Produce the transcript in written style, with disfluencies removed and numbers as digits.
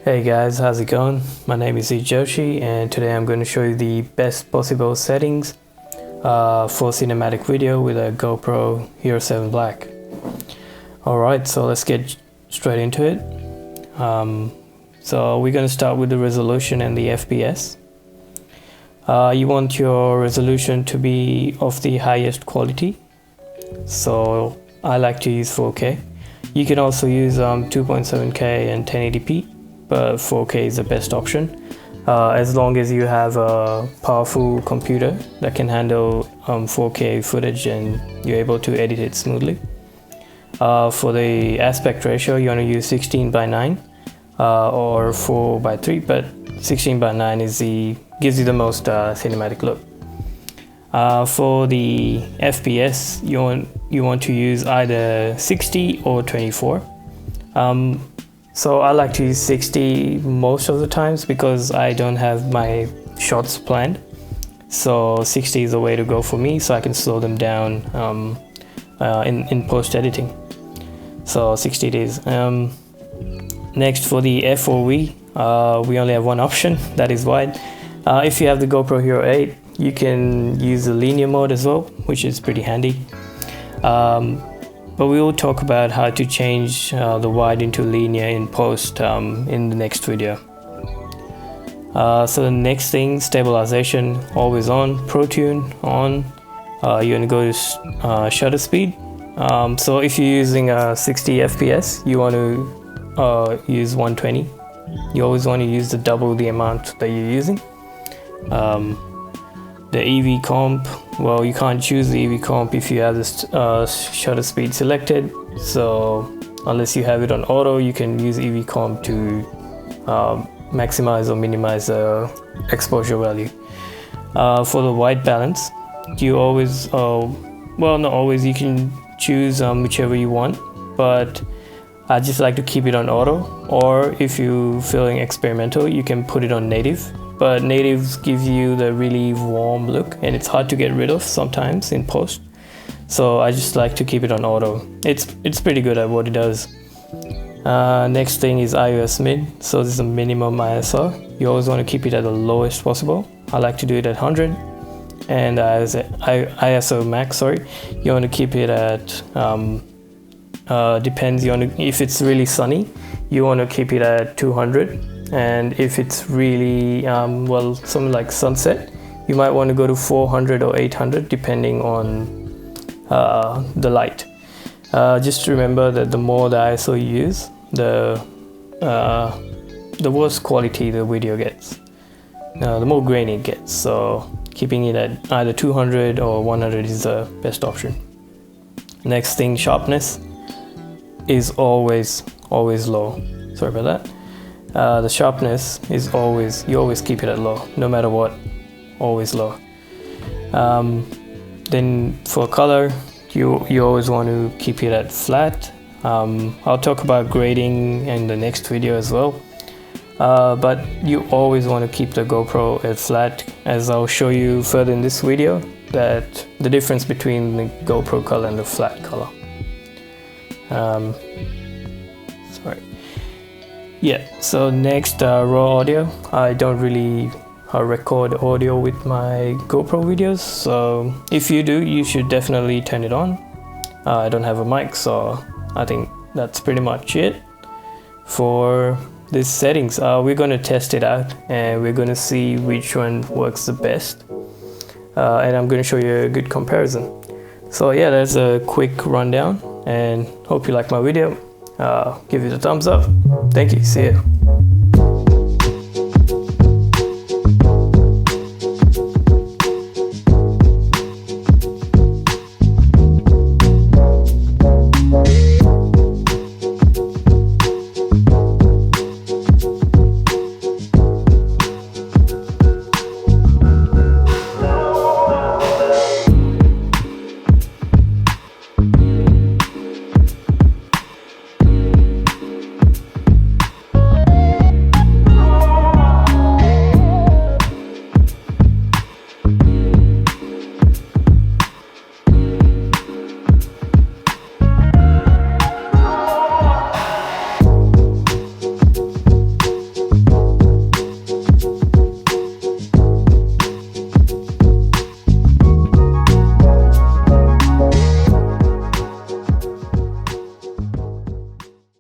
Hey guys, how's it going? My name is Joshi and today I'm going to show you the best possible settings for cinematic video with a GoPro Hero 7 Black. Alright, so let's get straight into it. So we're going to start with the resolution and the FPS. You want your resolution to be of the highest quality, so I like to use 4K. You can also use 2.7K and 1080p, but 4K is the best option as long as you have a powerful computer that can handle 4K footage and you're able to edit it smoothly. For the aspect ratio, you want to use 16:9 or 4:3, but 16:9 gives you the most cinematic look. For the FPS, you want to use either 60 or 24. So I like to use 60 most of the times because I don't have my shots planned. So 60 is the way to go for me, so I can slow them down in post editing. So 60 it is. Next, for the FOV, we only have one option, that is wide. If you have the GoPro Hero 8, you can use the linear mode as well, which is pretty handy. But we will talk about how to change the wide into linear in post in the next video. So the next thing, stabilization, always on, ProTune on. You're gonna go to shutter speed. So if you're using 60 FPS, you want to use 120. You always want to use double the amount that you're using. The EV comp, well, you can't choose the EV comp if you have this shutter speed selected, so unless you have it on auto, you can use EV comp to maximize or minimize the exposure value. For the white balance, you always, well, not always, you can choose whichever you want, but I just like to keep it on auto, or if you're feeling experimental, you can put it on native. But native gives you the really warm look and it's hard to get rid of sometimes in post. So I just like to keep it on auto. It's pretty good at what it does. Next thing is ISO mid. So this is a minimum ISO. You always want to keep it at the lowest possible. I like to do it at 100. And as ISO max, you want to keep it at, depends, if it's really sunny, you want to keep it at 200. And if it's really well, something like sunset, you might want to go to 400 or 800 depending on the light. Just remember that the more the ISO you use, the worse quality the video gets, the more grainy it gets. So keeping it at either 200 or 100 is the best option. Next thing, sharpness is always low. Sorry about that. The sharpness is you always keep it at low, no matter what, always low. Then for color, you always want to keep it at flat. I'll talk about grading in the next video as well. But you always want to keep the GoPro at flat, as I'll show you further in this video, that the difference between the GoPro color and the flat color. Yeah, so next, raw audio. I don't really record audio with my GoPro videos, so if you do, you should definitely turn it on. I don't have a mic, so I think that's pretty much it for these settings. We're going to test it out and we're going to see which one works the best, and I'm going to show you a good comparison. So yeah, that's a quick rundown and hope you like my video. Give it a thumbs up. Thank you. See you.